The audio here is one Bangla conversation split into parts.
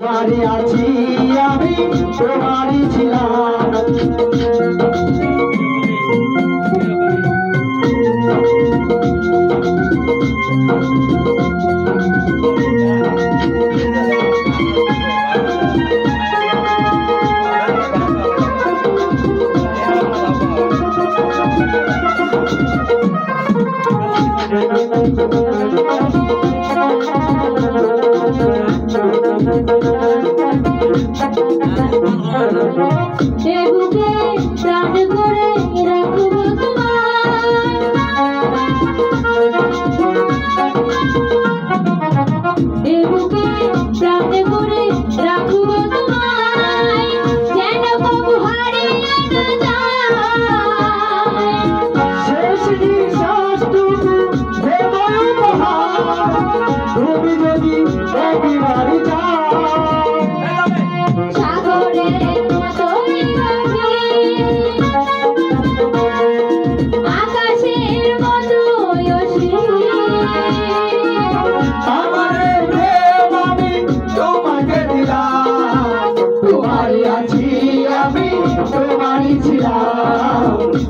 তোমারই আছি আমি তোমারই ছিলাম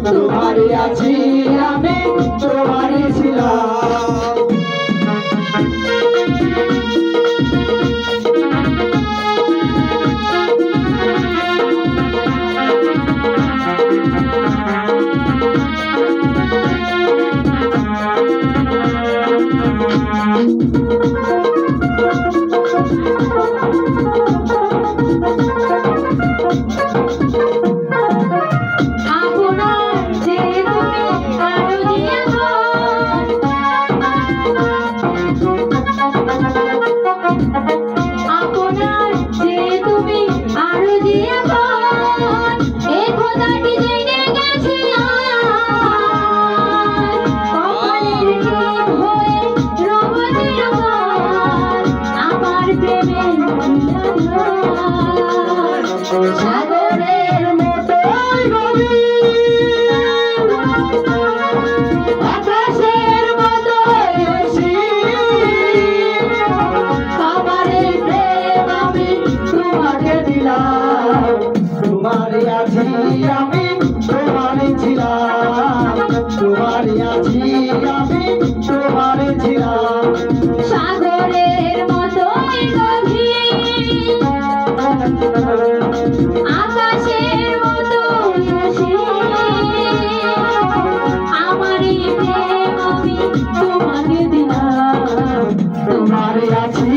তোমারই আছি আমি তোমারই ছিলাম সাগরের মতো আকাশের মতো খাবারের প্রেম আমি তোমাকে দিলাম তোমারই আছি আমি তোমারই ছিলাম তোমারই আছি আমি তোমারই ছিলাম সাগরের মতো আকাশের মতো আমারই প্রেম আমি তোমাকে দিলাম তোমারই আছি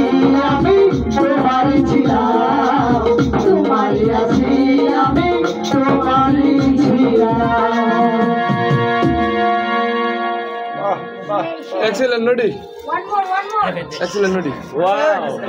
আমি তোমারই ছিলাম তোমারই আছি আমি তোমারই ছিলাম Excellent, Nodi. One more. Excellent, Nodi. Wow.